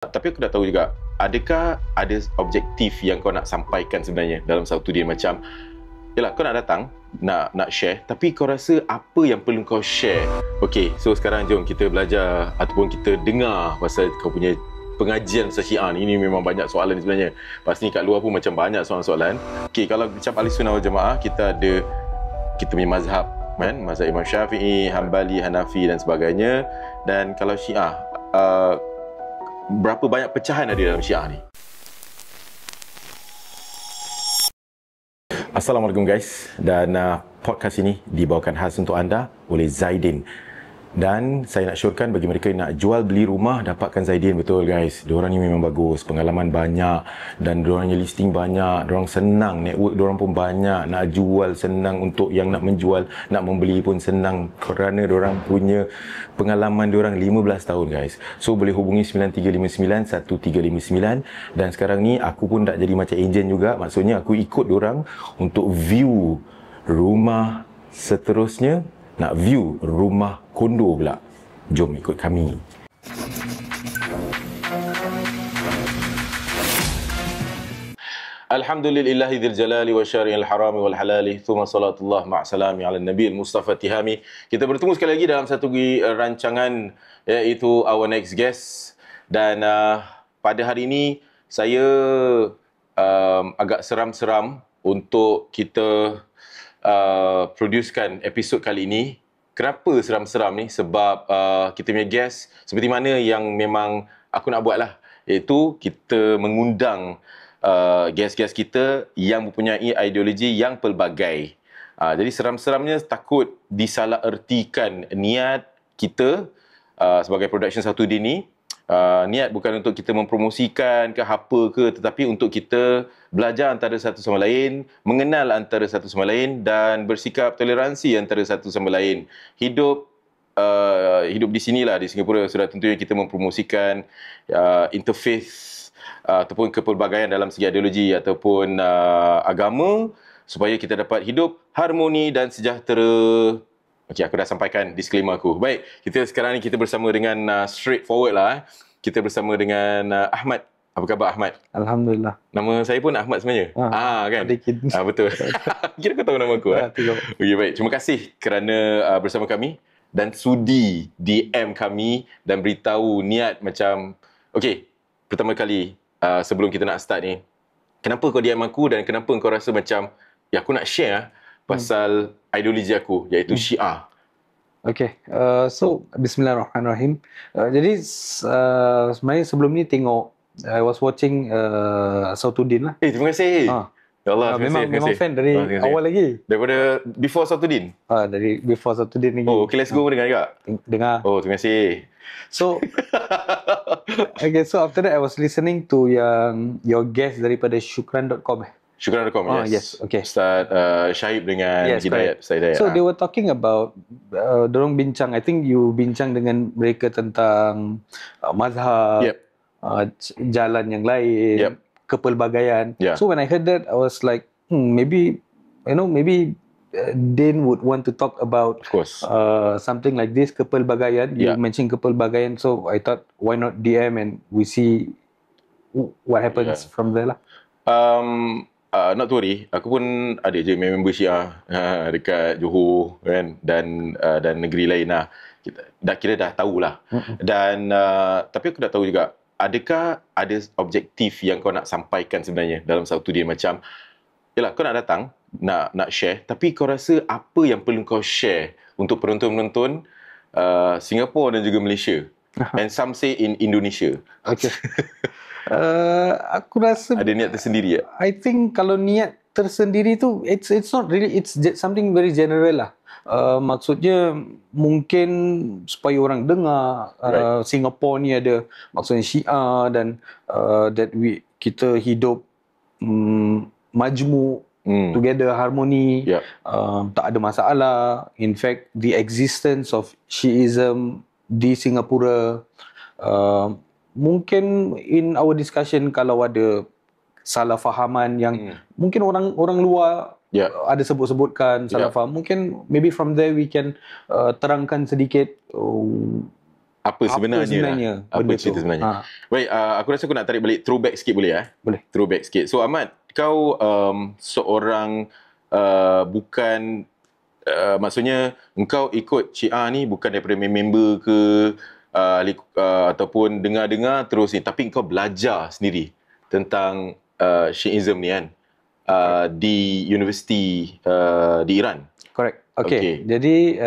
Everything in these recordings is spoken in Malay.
Tapi aku dah tahu juga, adakah ada objektif yang kau nak sampaikan sebenarnya dalam satu dia macam, yalah kau nak datang, nak share, tapi kau rasa apa yang perlu kau share? Okay, so sekarang jom kita belajar ataupun kita dengar pasal kau punya pengajian pasal Syiah ni. Ini memang banyak soalan sebenarnya. Pasti kat luar pun macam banyak soalan-soalan. Okay, kalau macam Ahli Sunnah wal Jamaah, kita ada kita punya mazhab, kan? Mazhab Imam Syafi'i, Hanbali, Hanafi dan sebagainya. Dan kalau Syiah, berapa banyak pecahan ada dalam Syiah ni? Assalamualaikum guys, dan podcast ini dibawakan khas untuk anda oleh Zaidin. Dan saya nak syorkan bagi mereka yang nak jual beli rumah, dapatkan Zaidin. Betul guys, diorang ni memang bagus, pengalaman banyak dan diorangnya listing banyak, diorang senang, network diorang pun banyak, nak jual senang, untuk yang nak menjual, nak membeli pun senang kerana diorang punya pengalaman diorang 15 tahun guys. So boleh hubungi 9359 1359. Dan sekarang ni aku pun tak jadi macam ejen juga, maksudnya aku ikut diorang untuk view rumah seterusnya. Nak view rumah kondo pula. Jom ikut kami. Alhamdulillahidhil jalali wa syari'il harami wal halali, thumma salatullah ma'asalami ala nabi'il mustafa tihami. Kita bertemu sekali lagi dalam satu rancangan, iaitu Our Next Guest. Dan pada hari ini saya agak seram-seram untuk kita producekan episod kali ini. Kenapa seram-seram ni? Sebab kita punya guest seperti mana yang memang aku nak buat lah, iaitu kita mengundang guest-guest kita yang mempunyai ideologi yang pelbagai. Jadi seram-seramnya takut disalahertikan niat kita sebagai production Satu Din ni. Niat bukan untuk kita mempromosikan ke apa ke, tetapi untuk kita belajar antara satu sama lain, mengenal antara satu sama lain dan bersikap toleransi antara satu sama lain. Hidup di sinilah, di Singapura, sudah tentunya kita mempromosikan interfaith ataupun kepelbagaian dalam segi ideologi ataupun agama, supaya kita dapat hidup harmoni dan sejahtera. Okey, aku dah sampaikan disclaimer aku. Baik, kita sekarang ni kita bersama dengan straightforward lah. Kita bersama dengan Ahmad. Apa khabar Ahmad? Alhamdulillah. Nama saya pun Ahmad sebenarnya. Kan? Betul. Kira kau tahu nama aku. Okey, baik. Terima kasih kerana bersama kami dan sudi DM kami dan beritahu niat macam, okey, pertama kali sebelum kita nak start ni, kenapa kau DM aku dan kenapa kau rasa macam aku nak share pasal ideologi aku, iaitu Syiah. Okay, so Bismillahirrahmanirrahim. Jadi sebenarnya sebelum ni tengok, I was watching Satu Din lah. Terima kasih. Ya Allah, memang fan dari awal lagi. Daripada before Satu Din? Dari before Satu Din lagi. Okay, let's go. Dengar juga? Dengar. Terima kasih. So, okay, so after that I was listening to your guest daripada Syukran.com. Syukran.com, yes. Okay. Ustaz Syahib dengan Hidayat. So they were talking about, dorang bincang, I think you bincang dengan mereka tentang mazhab, jalan yang lain, kepelbagaian. So when I heard that, I was like, maybe Din would want to talk about something like this, kepelbagaian. You mentioned kepelbagaian, so I thought, why not DM and we see what happens from there lah. Not to worry, aku pun ada je member Syiah dekat Johor kan, dan negeri lain lah. Kita dah tahulah. Dan tapi aku dah tahu juga, adakah ada objektif yang kau nak sampaikan sebenarnya dalam satu dia macam, yalah kau nak datang, nak share, tapi kau rasa apa yang perlu kau share untuk penonton-penonton Singapura dan juga Malaysia, and some say in Indonesia. Okay. Aku rasa ada niat tersendiri ya? I think kalau niat tersendiri tu, it's not really, it's something very general lah. Maksudnya mungkin supaya orang dengar, Singapura ni ada maksudnya Syiah dan that kita hidup majmuk, together, harmony, tak ada masalah. In fact, the existence of Shiism di Singapura, mungkin in our discussion kalau ada salah fahaman yang mungkin orang luar ada sebut-sebutkan salah faham, mungkin maybe from there we can terangkan sedikit apa sebenarnya, apa benda cerita tu. sebenarnya. Baik, aku rasa aku nak tarik balik throwback sikit boleh Boleh. Throwback sikit. So Ahmad, kau seorang bukan maksudnya engkau ikut Syiah ni bukan daripada member ke ataupun dengar-dengar terus ni, tapi engkau belajar sendiri tentang Syiism ni kan, di universiti di Iran. Correct. Okay. Jadi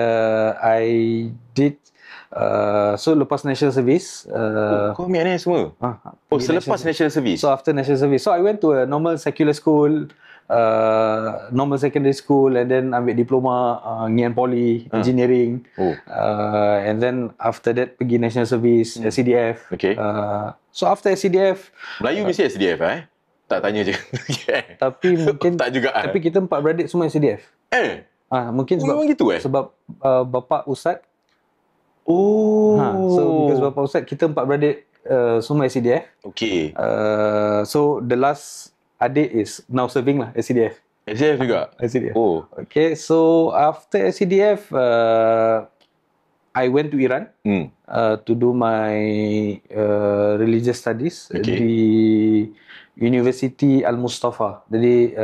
I did so lepas national service Kau ambil ni semua? Selepas national service? So after national service, so I went to a normal secular school, normal secondary school, and then ambil diploma Ngee Ann Poly engineering. And then after that pergi national service, SCDF. Okay. So after SCDF, Melayu mesti SCDF tak tanya je. Tapi mungkin tak juga. Tapi kita 4 beradik semua SCDF. Mungkin sebab gitu sebab bapa ustaz. So because bapa ustaz, kita 4 beradik semua SCDF. Okay. So the last adik is now serving lah SCDF. SCDF juga? SCDF. Okay, so after SCDF I went to Iran to do my religious studies di University Al-Mustafa. Jadi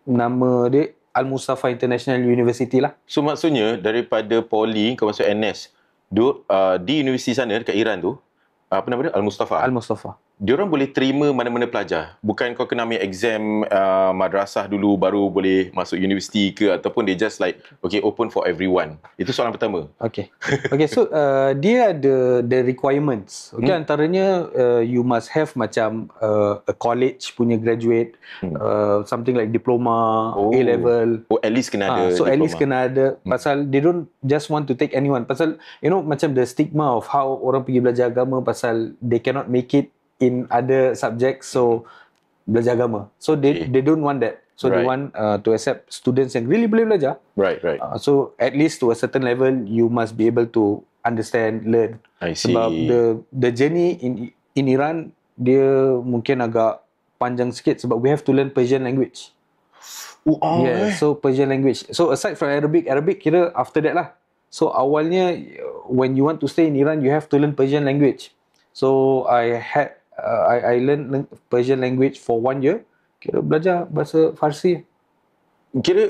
nama dia Al-Mustafa International University lah. So maksudnya daripada Poly kau masuk NS di universiti sana dekat Iran tu, apa nama dia? Al-Mustafa. Al-Mustafa. Diorang boleh terima mana-mana pelajar. Bukan kau kena ambil exam madrasah dulu baru boleh masuk universiti ke, ataupun they just like okay, open for everyone. Itu soalan pertama. Okay. So dia ada the requirements. Okay, antaranya you must have macam a college punya graduate, something like diploma, A level. At least kena ada so diploma. At least kena ada. Pasal they don't just want to take anyone. Pasal macam the stigma of how orang pergi belajar agama, pasal they cannot make it in other subjects, so belajar agama. So they don't want that. So they want to accept students yang really boleh belajar. Right. So at least to a certain level, you must be able to understand, learn. I see. Sebab the journey in Iran, dia mungkin agak panjang sikit sebab we have to learn Persian language. So Persian language. So aside from Arabic kira after that lah. So awalnya when you want to stay in Iran, you have to learn Persian language. So I learned Persian language for 1 year. Kira belajar bahasa Farsi. Kira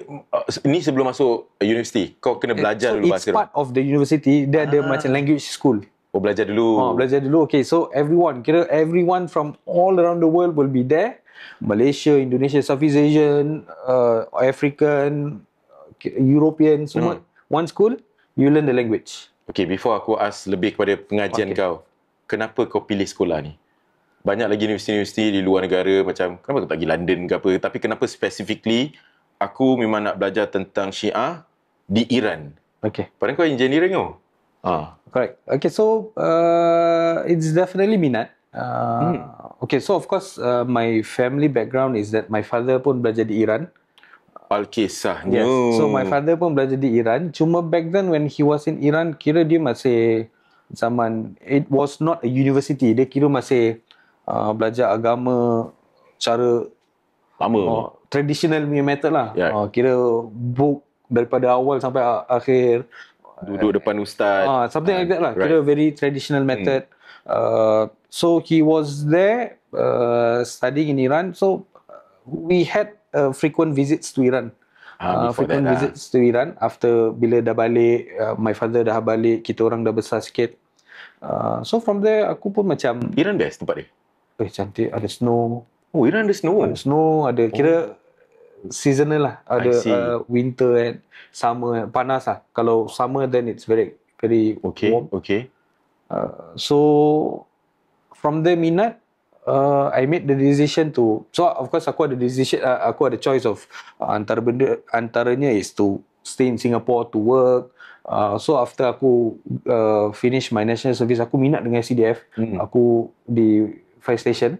ni sebelum masuk universiti, kau kena belajar dulu bahasa. So it's part of the university. Dia ada macam language school. Belajar dulu. Belajar dulu. Okay, so everyone from all around the world will be there. Malaysia, Indonesia, Southeast Asian, African, European, semua. One school, you learn the language. Okay, before aku ask lebih kepada pengajian kau, kenapa kau pilih sekolah ni? Banyak lagi universiti-universiti di luar negara, macam kenapa kau tak pergi London ke apa, tapi kenapa specifically aku memang nak belajar tentang Syiah di Iran? Okay. Padahal kau engineering tu? Correct. Okay, so it's definitely minat. Okay, so of course my family background is that my father pun belajar di Iran. Alkisahnya. Yes. So my father pun belajar di Iran. Cuma back then when he was in Iran, kira dia masih zaman, it was not a university. Dia kira masih belajar agama cara lama, traditional punya method lah. Kira book daripada awal sampai akhir, duduk depan ustaz, something like that lah. Kira very traditional method. So he was there studying in Iran. So we had frequent visits to Iran. Visits to Iran after bila dah balik, my father dah balik, kita orang dah besar sikit. So from there aku pun macam, Iran best tempat dia. Cantik, ada snow. Iran ada snow. Ada snow, ada kira seasonal lah. Ada winter and summer, panas lah. Kalau summer then it's very warm. Okay. So from there minat, I made the decision to, so of course aku ada choice of antaranya is to stay in Singapore to work. So after aku finish my national service, aku minat dengan SCDF. Aku di fire station.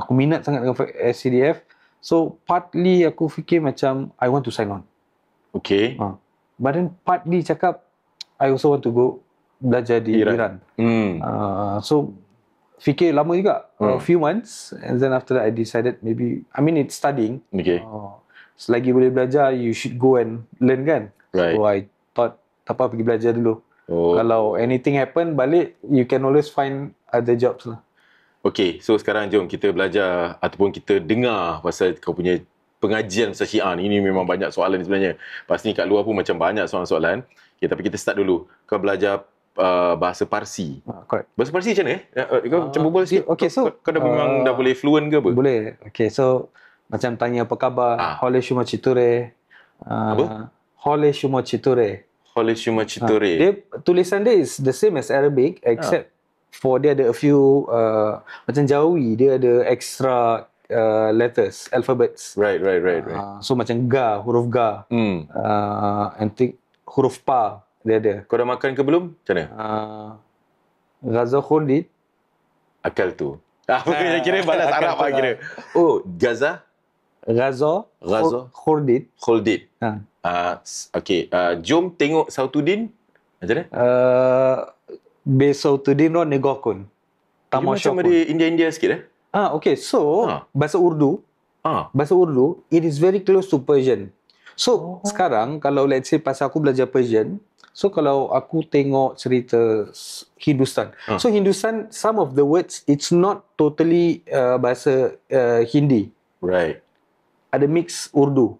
Aku minat sangat dengan SCDF. So partly aku fikir macam I want to sign on. Okay. But then partly cakap I also want to go belajar di Iran. So fikir lama juga, a few months, and then after that I decided maybe, it's studying. Okay. Selagi boleh belajar, you should go and learn kan. Right. So I thought tak apa pergi belajar dulu. Oh. Kalau anything happen balik, you can always find other jobs lah. Okay, so sekarang jom kita belajar ataupun kita dengar pasal kau punya pengajian pasal Syiah ni. Ini memang banyak soalan sebenarnya. Pasti kat luar pun macam banyak soalan-soalan. Okay, tapi kita start dulu. Kau belajar bahasa Parsi. Correct. Bahasa Parsi macam mana? Kau macam berbual sikit. Okay, so kau dah memang dah boleh fluent ke apa? Boleh. Okay, so macam tanya apa khabar, Hole Shuma Chiture. Apa? Hole Shuma Chiture. Hole Shuma Chiture. Dia tulisan dia is the same as Arabic except for dia ada a few macam Jawi dia ada extra letters, alphabets. Right. So macam ga, huruf ga. And huruf pa dia ada. Kau dah makan ke belum? Macam mana? Gaza Khordit. Akal tu. Kira balas Arab lah kira. Oh, Gaza? Gaza Khordit. Kholdit. Okay. Jom tengok Sautuddin. Macam mana? Besautuddin ro negokun. Macam ada India-India sikit okay. So, bahasa Urdu, it is very close to Persian. So, sekarang kalau let's say pasal aku belajar Persian, so kalau aku tengok cerita Hindustan. So, Hindustan, some of the words, it's not totally bahasa Hindi. Right. Ada mix Urdu.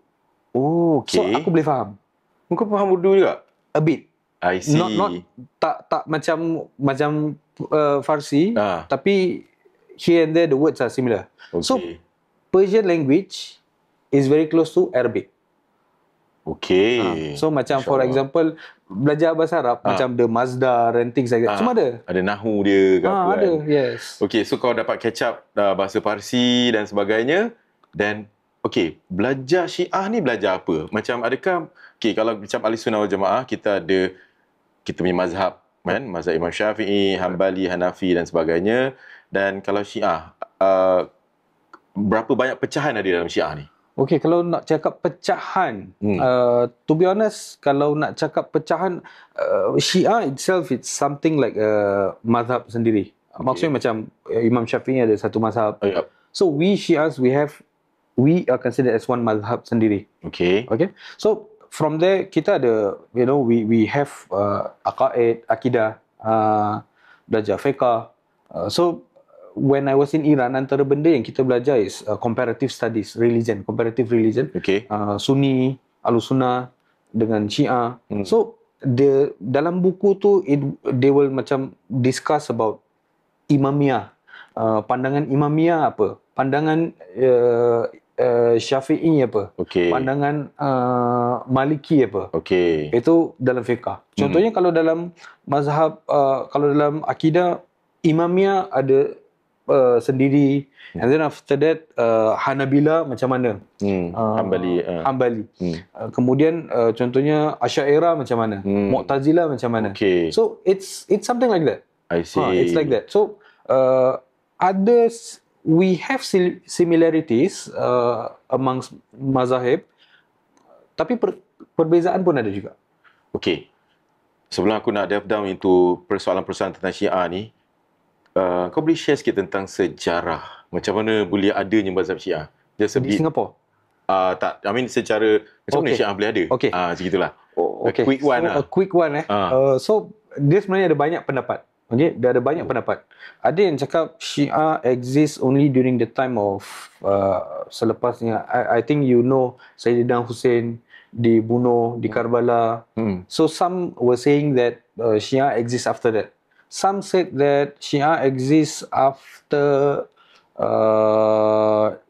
Oh, okay. So, aku boleh faham. Kau faham Urdu juga? A bit. I see. Not tak macam Farsi, tapi here and there the words are similar. Okay. So Persian language is very close to Arabic. Okay. So macam for example belajar bahasa Arab macam the masdar and things like that. Semua ada. Ada nahu dia ke apa ada, kan? yes. Okay, so kau dapat catch up bahasa Parsi dan sebagainya. Dan okay, belajar Syiah ni belajar apa? Macam adakah kalau macam Ahli Sunnah wal Jamaah kita punya mazhab kan, mazhab Imam Syafi'i, Hambali, Hanafi dan sebagainya. Dan kalau Syiah, berapa banyak pecahan ada dalam Syiah ni? Okay, kalau nak cakap pecahan, to be honest, kalau nak cakap pecahan, Syiah itself it's something like a mazhab sendiri. Maksudnya macam Imam Syafi'i ada satu mazhab. So we Syiahs, we are considered as one mazhab sendiri. Okay. So from there kita ada, we have aqaid, akidah, belajar fiqh. So when I was in Iran, antara benda yang kita belajar is comparative studies, comparative religion. Okay. Sunni, Ahlussunnah dengan Syiah. So dalam buku tu they will macam discuss about Imamiyah. Pandangan Imamiyah apa? Pandangan Syafi'i apa? Okay. Pandangan Maliki apa? Okay. Itu dalam fiqh. Contohnya kalau dalam mazhab, kalau dalam akidah, Imamiyah ada sendiri. And then after that, Hanabila macam mana? Hambali. Kemudian contohnya Asy'ariyah macam mana? Mu'tazilah macam mana? Okay. So it's something like that. I see. It's like that. So we have similarities amongst mazahib, tapi perbezaan pun ada juga. Okay. Sebelum aku nak dive down into persoalan-persoalan tentang Syiah ni, kau boleh share sikit tentang sejarah. Macam mana boleh adanya mazhab Syiah? Just Di Singapore? Tak. I mean secara, macam mana Syiah boleh ada? Okay. Macam itulah. Okay. A quick one A quick one. So, dia sebenarnya ada banyak pendapat. Okay, dia ada banyak pendapat. Ada yang cakap Syiah exists only during the time of selepasnya. I think Sayyidina Hussein dibunuh di Karbala. So some were saying that Syiah exists after that. Some said that Syiah exists after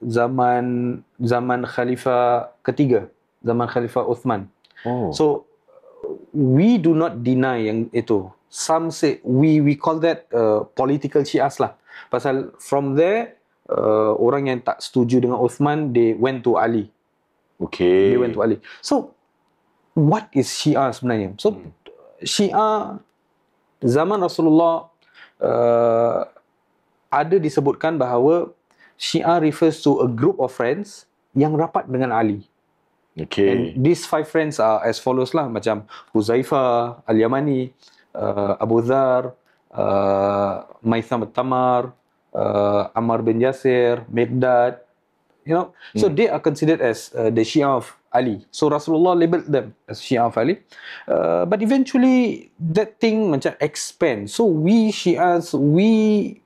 zaman Khalifah ketiga, zaman Khalifah Uthman. So we do not deny yang itu. Some say we call that political Syias lah. Pasal from there orang yang tak setuju dengan Uthman, they went to Ali. Okay. They went to Ali. So what is Syiah sebenarnya? So Syiah zaman Rasulullah ada disebutkan bahawa Syiah refers to a group of friends yang rapat dengan Ali. Okay. And these 5 friends are as follows lah, macam Huzaifah Al-Yamani, Abu Dhar, Maitham Al-Tamar, Ammar bin Yasir, Miqdad, so they are considered as the Shia of Ali. So Rasulullah labelled them as Shia of Ali. But eventually that thing macam expand. So we Shias,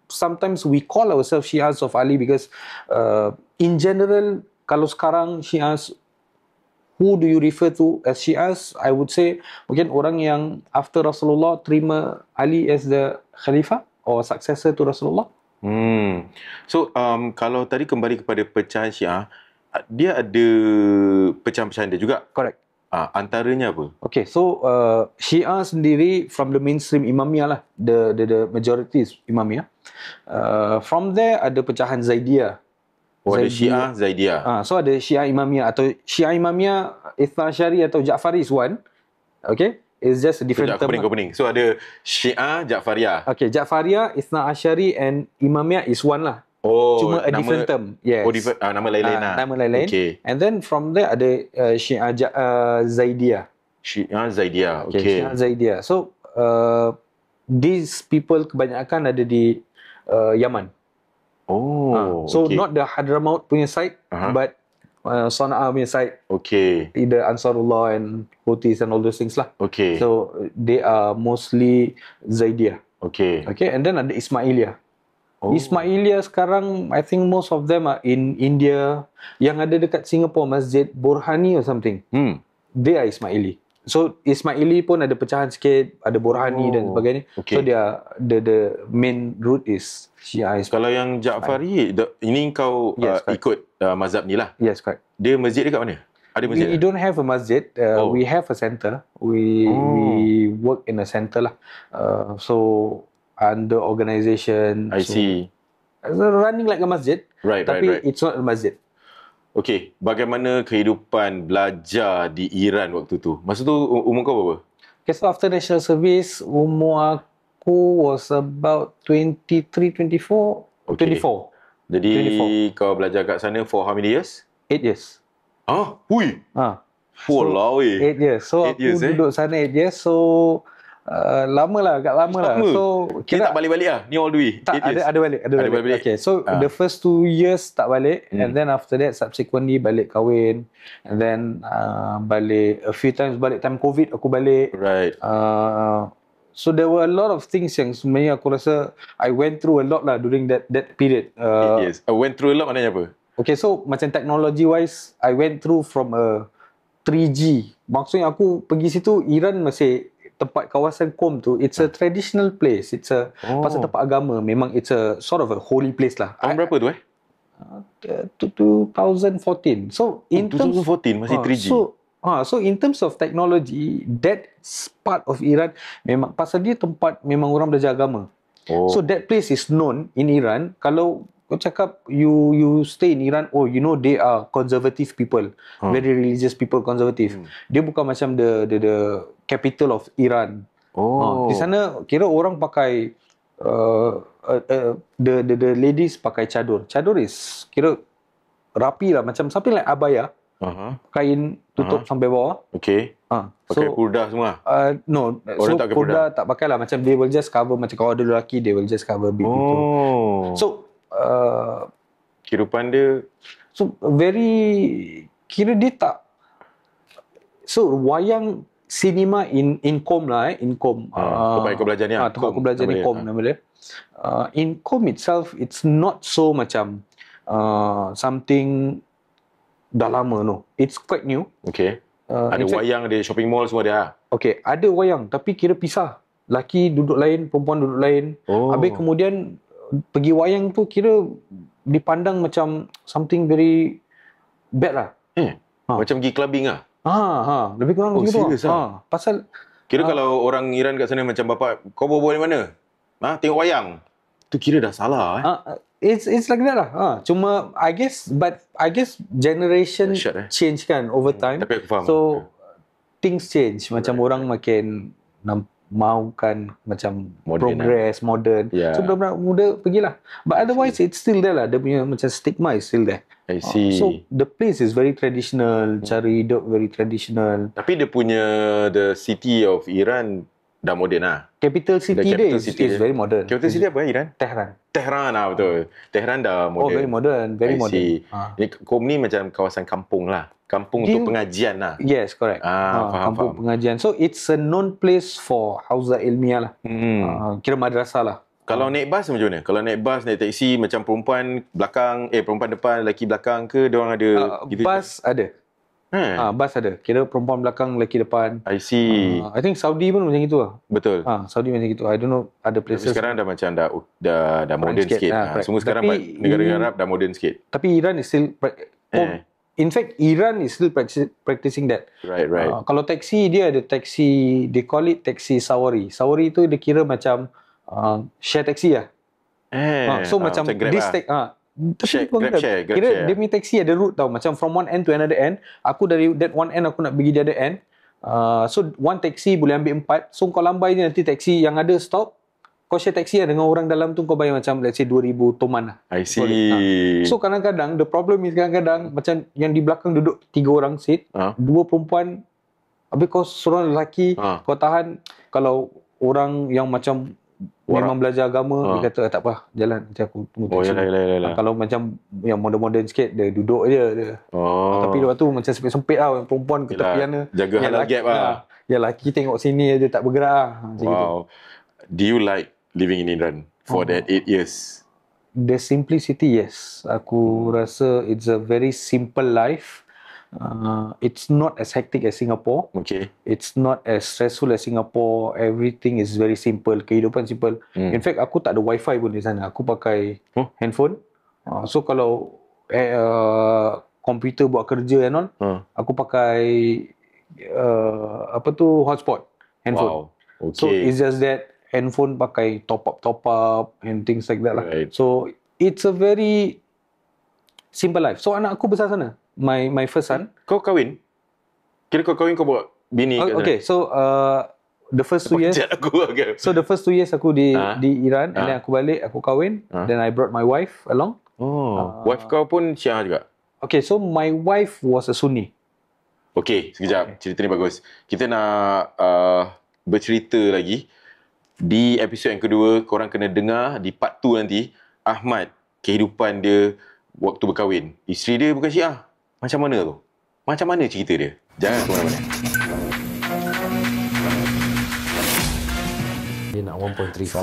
sometimes we call ourselves Shias of Ali because in general, kalau sekarang Shias, who do you refer to as Shias? I would say mungkin orang yang after Rasulullah terima Ali as the Khalifah or successor to Rasulullah. So kalau tadi kembali kepada pecahan Syiah, dia ada pecahan-pecahan dia juga. Correct. Antaranya apa? Okay, so Syiah sendiri from the mainstream Imamiyah lah, the majority is Imamiyah. From there ada pecahan Zaidiyah. Ada Syiah Zaidiyah. So ada Syiah Imamiyah atau Syiah Imamiyah Ithna Asyari atau Ja'fari is one. Okay, it's just a different term. Kau pening. So ada Syiah Ja'fariyah. Okay, Ja'fariyah, Ithna Asyari and Imamiyah is one lah. Cuma a different term. Yes. Nama lain-lain lah. Nama lain-lain. Okay. And then from there ada Syiah Zaidiyah. Syiah Zaidiyah. Okay. Syiah Zaidiyah. So these people kebanyakan ada di Yaman. So not the Hadramaut punya side, but Sana'a punya side. Okay. Either Ansarullah and Houthis and all those things lah. Okay. So they are mostly Zaidiyah. Okay. Okay. And then ada Ismailiyah. Ismailiyah sekarang, I think most of them are in India. Yang ada dekat Singapore, Masjid Burhani or something. They are Ismaili. So Ismaili pun ada pecahan sikit, ada Burhani dan sebagainya. Okay. So dia the main root is Syiah Ismaili. Kalau yang Ja'fari, ini kau ikut mazhab ni lah. Yes, correct. Dia masjid dekat mana? Ada masjid? We don't have a masjid. We have a center. We work in a center lah. So under organisation. I see. So running like a masjid. Right. Tapi it's not a masjid. Okay, bagaimana kehidupan belajar di Iran waktu tu? Masa tu umur kau berapa? Okay, so after national service, umur aku was about 23, 24. Okay. 24. Jadi kau belajar kat sana for how many years? 8 years. Hui. Pola weh. 8 years. So 8 years, aku duduk sana 8 years. So lama lah, agak lama lah. So kita tak balik-balik lah. Ni all the way. Tak, ada balik. Okay, so the first 2 years tak balik, and then after that subsequently balik kahwin, and then balik a few times, balik time COVID aku balik. Right. So there were a lot of things yang sebenarnya aku rasa I went through a lot lah during that period. Yes. I went through a lot maknanya apa? Okay, so macam technology wise, I went through from a 3G. Maksudnya aku pergi situ, Iran masih tempat kawasan Qom tu, it's a traditional place. It's a pasal tempat agama. Memang it's a sort of a holy place lah. Tahun berapa tu 2014. So in 2014 masih 3G. So in terms of technology, that part of Iran memang pasal dia tempat memang orang belajar agama. So that place is known in Iran. Kalau kau cakap you stay in Iran, you know they are conservative people, very religious people, conservative. Dia bukan macam the capital of Iran. Di sana kira orang pakai the ladies pakai cador. Cador is kira rapi lah, macam something like abaya. Kain tutup sampai bawah. Okay. Pakai kurdah semua? No. Orang so kurdah tak pakai lah. Macam they will just cover. Macam kalau ada lelaki, they will just cover bit gitu. So kehidupan dia, so very, kira dia tak, so wayang cinema in Qom lah, in Qom. Tempat kau belajar ni tempat aku belajar ni Qom nama dia. In Qom itself, it's not so macam something dah lama, no. It's quite new. Okay. Ada wayang, ada shopping mall semua dia. Okay, ada wayang tapi kira pisah. Laki duduk lain, perempuan duduk lain. Habis kemudian pergi wayang tu kira dipandang macam something very bad lah. Macam pergi clubbing lah. Lebih kurang macam tu. Pasal kira kalau orang Iran kat sana macam bapak, kau bawa di mana? Tengok wayang. Tu kira dah salah. It's like that lah. Cuma I guess generation change kan over time. Tapi aku faham. So things change. Macam orang makin mahukan macam progress, modern. So budak-budak muda pergilah. But otherwise it's still there lah. Dia punya macam stigma is still there. I see. So the place is very traditional, cara hidup very traditional. Tapi dia punya the city of Iran dah moden lah. Capital city The dia capital is, city is dia. very modern. Capital city apa Iran? Tehran. Tehran lah betul. Tehran dah moden. Oh, very modern, very I modern. see. Ni Qom ni macam kawasan kampung lah. Kampung Dia- untuk pengajian lah. Yes, correct. Faham, Kampung faham. pengajian. So it's a known place for hauzah ilmiah lah. Kira madrasah lah. Kalau naik bas macam mana? Kalau naik bas, naik taksi macam perempuan belakang, perempuan depan, lelaki belakang ke? Diorang ada gitu? Bas ada. Bas ada. Kira perempuan belakang, lelaki depan. I see. I think Saudi pun macam itu lah. Betul. Saudi macam itu. I don't know other Tapi places. sekarang dah macam dah moden sikit. sikit. Correct. Semua sekarang Tapi negara-negara Arab dah moden sikit. Tapi Iran is still in fact Iran is still practicing that. Right. Kalau taksi, dia ada taksi, they call it taksi sawari. Sawari tu dia kira macam share taksi lah. So macam Grab this lah. Grab share. Kira dia punya taksi ada route tau. Macam from one end to another end. Aku dari that one end aku nak pergi the other end. So one taxi boleh ambil 4. So kau lambai je nanti taxi yang ada stop. Kau share taxi lah dengan orang dalam tu, kau bayar macam let's say 2,000 toman lah. I see. So kadang-kadang the problem is kadang-kadang macam yang di belakang duduk 3 orang seat, 2 perempuan, habis kau seorang lelaki, kau tahan. Kalau orang yang macam memang belajar agama, dia kata tak apa, jalan nanti aku tunggu taxi. Yalah. Kalau macam yang modern-modern sikit, dia duduk je dia. Tapi lepas tu macam sempit-sempit lah, yang perempuan ke tepian dia. Jaga halal gap lah. Yang lelaki tengok sini dia tak bergerak lah. Macam gitu. Do you like living in Iran for that 8 years? The simplicity, yes. Aku rasa it's a very simple life. It's not as hectic as Singapore. Okay. It's not as stressful as Singapore. Everything is very simple. Kehidupan simple. In fact, aku tak ada wifi pun di sana. Aku pakai handphone. So kalau komputer buat kerja and all, aku pakai hotspot handphone. Wow. Okay. So it's just that handphone pakai top up and things like that lah. Right. So it's a very simple life. So anak aku besar sana. My first son. Kau kahwin? Kira kau kahwin, kau bawa bini kat sana? Okay, so the first 2 years. Okay. So the first 2 years aku di Iran, and then aku balik, aku kahwin. Then I brought my wife along. Wife kau pun Syiah juga? Okay, so my wife was a Sunni. Okay, sekejap. Cerita ni bagus. Kita nak bercerita lagi. Di episod yang kedua, korang kena dengar di part 2 nanti, Ahmad, kehidupan dia waktu berkahwin. Isteri dia bukan Syiah. Macam mana tu? Macam mana cerita dia? Jangan ke mana-mana. Dia nak 1.35.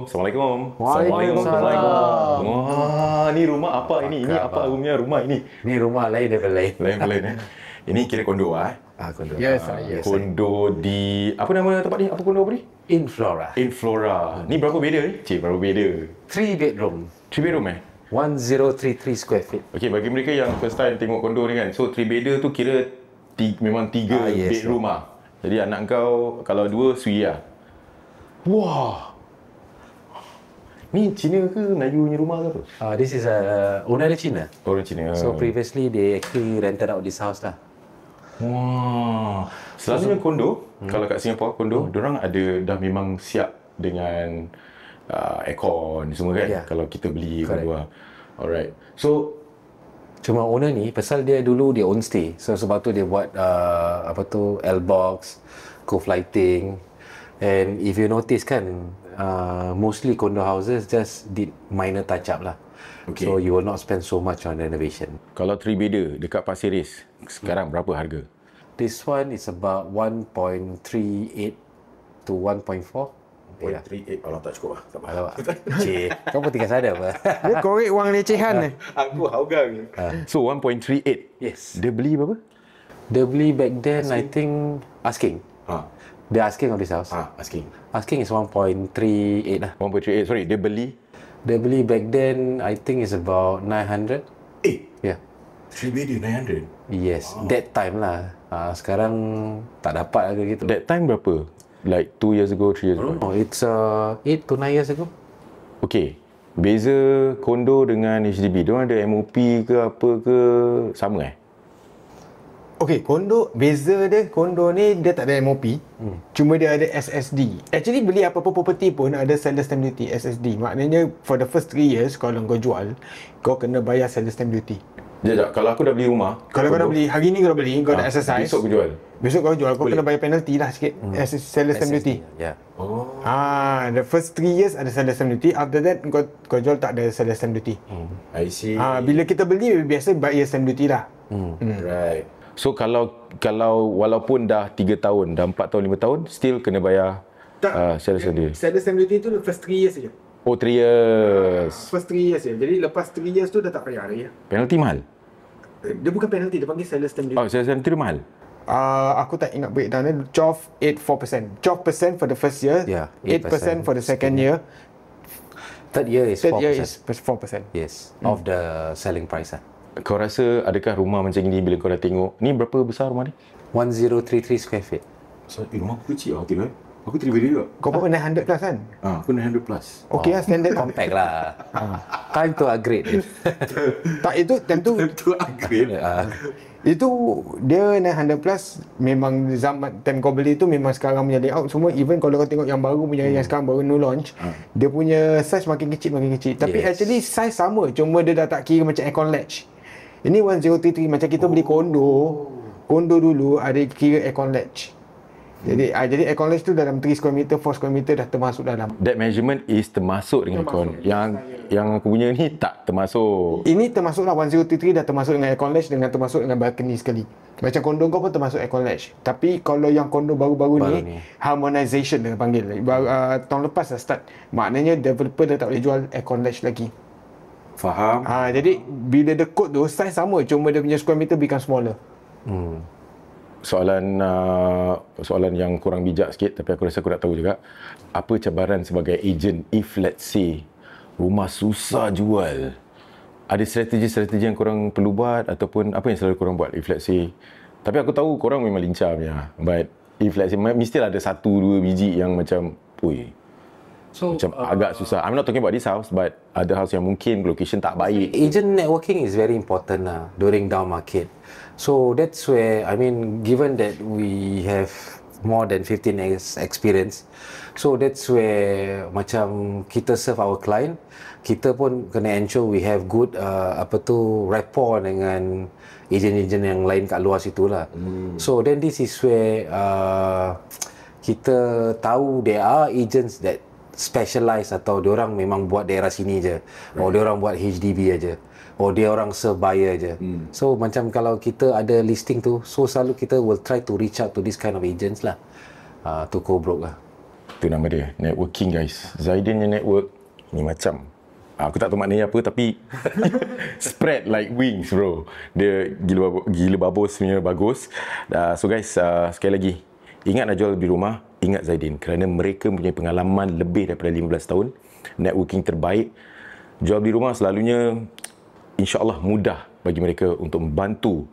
Assalamualaikum. Waalaikumsalam. Wah, ni rumah apa ini? Ini apa punya rumah ini? Ni rumah lain daripada lain. Lain. Ini kira kondo Kondo. Yes. Kondo di... Apa nama tempat ni? Apa kondo apa ni? Inflora. Inflora. Ni berapa beda ni? Berapa beda? 3 bedroom. 3 bedroom 1033 square feet. Okay, bagi mereka yang first time tengok kondo ni kan, so 3 bedder tu kira memang 3 bedroom lah. Jadi anak kau kalau 2 sui lah. Wah. Ni Cina ke Melayu punya rumah ke apa? This is owner Cina. Orang Cina. So previously they actually rented out this house lah. Wah. Selalunya kondo, kalau kat Singapore kondo, diorang ada dah memang siap dengan aircon semua kan, kalau kita beli kat luar. Alright. So cuma owner ni pasal dia dulu dia own stay. So sebab tu dia buat L-box, cove lighting. And if you notice kan, mostly condo houses just did minor touch up lah. Okay. So you will not spend so much on renovation. Kalau 3 bedder dekat Pasir Ris, sekarang berapa harga? This one is about 1.38 to 1.4. 1.38. Kalau tak cukup lah. Tak apa. Alamak. Cik, kau pun tinggal sana apa? Dia korek wang lecehan ni. Aku haugang. So 1.38. Yes. Dia beli berapa? Dia beli back then I think asking. Dia asking of this house. Asking. Asking is 1.38 lah. 1.38. Sorry, dia beli back then I think is about 900. Yeah. 3 bedder 900. Yes, that time lah. Sekarang tak dapat lagi gitu. That time berapa? Like 2 years ago, 3 years ago? Oh, it's 8 to 9 years ago. Okay. Beza kondo dengan HDB, diorang ada MOP ke apa ke sama Okay, beza dia, kondo ni dia tak ada MOP. Cuma dia ada SSD. Actually beli apa-apa property pun ada seller stamp duty, SSD. Maknanya for the first 3 years kalau kau jual, kau kena bayar seller stamp duty. Sekejap, kalau aku dah beli rumah, Kalau kau dah beli, hari ni kau dah beli, kau dah exercise. besok aku jual. Besok kau jual, kau kena bayar penalty lah sikit. As seller stamp duty. Yeah. The first 3 years ada seller stamp duty. After that kau jual tak ada seller stamp duty. I see. Bila kita beli biasa bayar stamp duty lah. Right. So kalau walaupun dah 3 tahun, dah 4 tahun, 5 tahun, still kena bayar seller stamp duty. Seller stamp duty tu first 3 years saja. Oh, 3 years. First 3 years je. Jadi lepas 3 years tu dah tak payah lagi. Penalty mahal? Dia bukan penalty, dia panggil seller stamp duty. Oh, seller stamp duty mahal? Aku tak ingat breakdown dia. 12.84%. 12% for the first year. Yeah, 8% for the second year. Third year is 4%. Third year is 4%. Yes, of the selling price lah. Kau rasa adakah rumah macam ni bila kau dah tengok, ni berapa besar rumah ni? 1033 square feet. So, rumah aku kecil lah, okay. Aku 3 bilik juga. Kau pun naik 100 plus kan? Aku 900 plus. Okay lah, standard. Compact lah. Time to upgrade. Tak, itu time tu Itu upgrade. itu dia naik 100 plus. Memang zaman time kau beli tu memang sekarang punya layout semua. Even kalau kau tengok yang baru punya, yang sekarang baru new launch, dia punya size makin kecil. Tapi actually size sama, cuma dia dah tak kira macam aircon latch. Ini 1033 macam kita beli kondo. Kondo dulu ada kira aircon latch. Jadi aircon latch tu dalam 3 square meter, 4 square meter dah termasuk dalam. That measurement is termasuk dengan aircon. Yang aku punya ni tak termasuk. Ini termasuk lah 1033 dah termasuk dengan aircon latch dengan termasuk dengan balcony sekali. Macam kondo kau pun termasuk aircon latch. Tapi kalau yang kondo baru-baru ni, harmonization dia panggil. Tahun lepas dah start. Maknanya developer dah tak boleh jual aircon latch lagi. Faham? Jadi bila dia code tu size sama, cuma dia punya square meter become smaller. Soalan yang kurang bijak sikit, tapi aku rasa aku nak tahu juga. Apa cabaran sebagai agent if let's say rumah susah jual? Ada strategi-strategi yang korang perlu buat ataupun apa yang selalu korang buat if let's say? Tapi aku tahu korang memang lincah punya. But if let's say mestilah ada 1-2 biji yang macam macam agak susah. I'm not talking about this house, but other house yang mungkin location tak baik. Agent networking is very important lah during down market. So that's where, I mean, given that we have more than 15 years experience, so that's where macam kita serve our client, kita pun kena ensure we have good rapport dengan agent-agent yang lain kat luar situ lah. So then this is where kita tahu there are agents that specialize atau diorang memang buat daerah sini je, or diorang buat HDB aja, or dia orang serve buyer je. So macam kalau kita ada listing tu, so selalu kita will try to reach out to this kind of agents lah, to co-broke lah. Itu nama dia, networking guys. Zaidin punya network ni macam, aku tak tahu maknanya apa, tapi spread like wings bro. Dia gila babos punya bagus. So guys, sekali lagi, ingat nak jual beli rumah, ingat Zaidin, kerana mereka mempunyai pengalaman lebih daripada 15 tahun, networking terbaik. Jual beli rumah selalunya insya-Allah mudah bagi mereka untuk membantu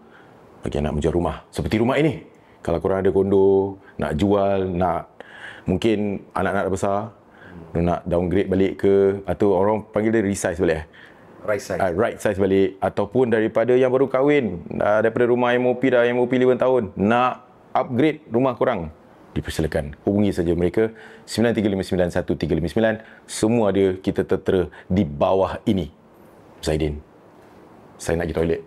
bagi nak menjual rumah. Seperti rumah ini. Kalau korang ada kondo, nak jual, nak mungkin anak-anak dah besar, nak downgrade balik ke, atau orang panggil dia resize balik Right size. right size balik, ataupun daripada yang baru kahwin, daripada rumah MOP 5 tahun, nak upgrade rumah korang, dipersilakan hubungi saja mereka 93591359. Semua ada kita tertera di bawah ini. Zaidin, saya nak pergi toilet.